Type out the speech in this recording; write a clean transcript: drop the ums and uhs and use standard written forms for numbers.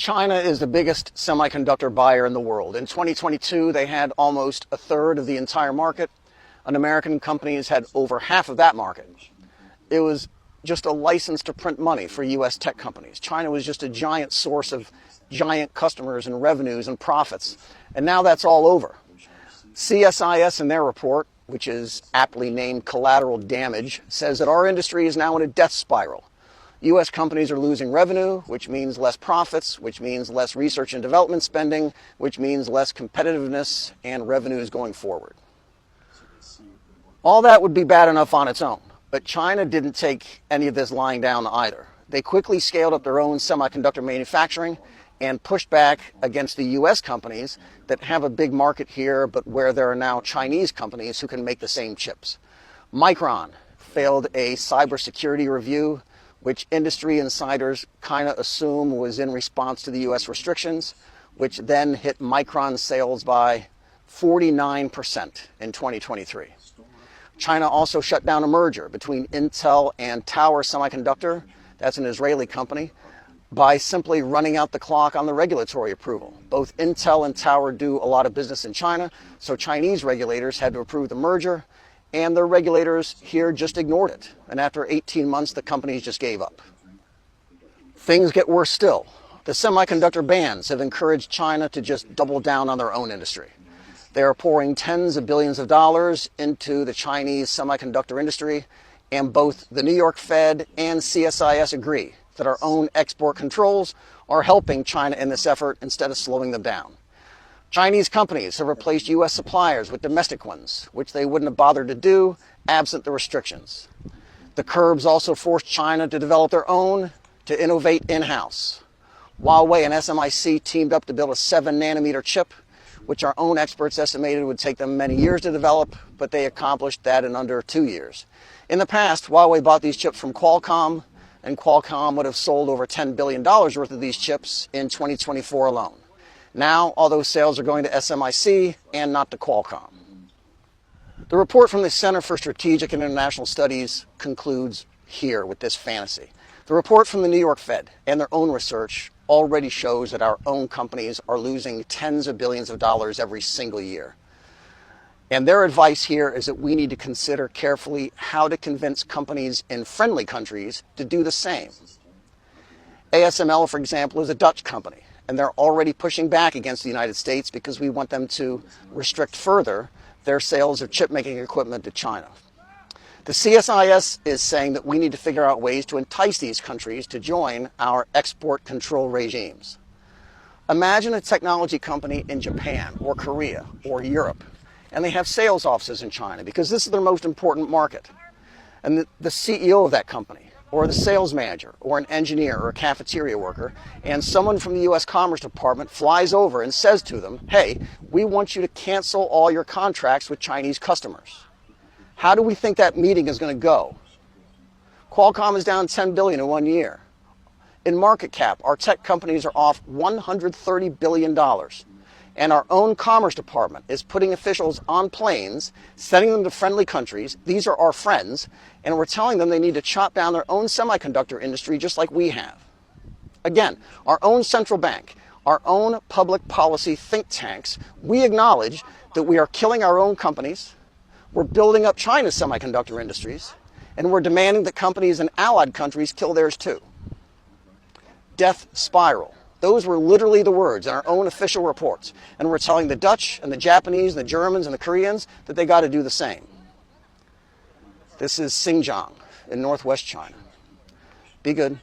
China is the biggest semiconductor buyer in the world. In 2022, they had almost a third of the entire market, and American companies had over half of that market. It was just a license to print money for U.S. tech companies. China was just a giant source of giant customers and revenues and profits, and now that's all over. CSIS in their report, which is aptly named Collateral Damage, says that our industry is now in a death spiral. U.S. companies are losing revenue, which means less profits, which means less research and development spending, which means less competitiveness and revenues going forward. All that would be bad enough on its own, but China didn't take any of this lying down either. They quickly scaled up their own semiconductor manufacturing and pushed back against the U.S. companies that have a big market here, but where there are now Chinese companies who can make the same chips. Micron failed a cybersecurity review, which industry insiders kind of assume was in response to the U.S. restrictions, which then hit Micron sales by 49% in 2023. China also shut down a merger between Intel and Tower Semiconductor, that's an Israeli company, by simply running out the clock on the regulatory approval. Both Intel and Tower do a lot of business in China, so Chinese regulators had to approve the merger, and the regulators here just ignored it. And after 18 months, the companies just gave up. Things get worse still. The semiconductor bans have encouraged China to just double down on their own industry. They are pouring tens of billions of dollars into the Chinese semiconductor industry, and both the New York Fed and CSIS agree that our own export controls are helping China in this effort instead of slowing them down. Chinese companies have replaced U.S. suppliers with domestic ones, which they wouldn't have bothered to do absent the restrictions. The curbs also forced China to develop their own, to innovate in-house. Huawei and SMIC teamed up to build a 7-nanometer chip, which our own experts estimated would take them many years to develop, but they accomplished that in under 2 years. In the past, Huawei bought these chips from Qualcomm, and Qualcomm would have sold over $10 billion worth of these chips in 2024 alone. Now, all those sales are going to SMIC and not to Qualcomm. The report from the Center for Strategic and International Studies concludes here with this fantasy. The report from the New York Fed and their own research already shows that our own companies are losing tens of billions of dollars every single year. And their advice here is that we need to consider carefully how to convince companies in friendly countries to do the same. ASML, for example, is a Dutch company, and they're already pushing back against the United States because we want them to restrict further their sales of chip-making equipment to China. The CSIS is saying that we need to figure out ways to entice these countries to join our export control regimes. Imagine a technology company in Japan or Korea or Europe, and they have sales offices in China because this is their most important market. And the CEO of that company, or the sales manager, or an engineer, or a cafeteria worker, and someone from the U.S. Commerce Department flies over and says to them, hey, we want you to cancel all your contracts with Chinese customers. How do we think that meeting is going to go? Qualcomm is down $10 billion in 1 year. In market cap, our tech companies are off $130 billion. And our own Commerce Department is putting officials on planes, sending them to friendly countries. These are our friends. And we're telling them they need to chop down their own semiconductor industry just like we have. Again, our own central bank, our own public policy think tanks, we acknowledge that we are killing our own companies. We're building up China's semiconductor industries, and we're demanding that companies in allied countries kill theirs too. Death spiral. Those were literally the words in our own official reports. And we're telling the Dutch and the Japanese and the Germans and the Koreans that they got to do the same. This is Xinjiang in northwest China. Be good.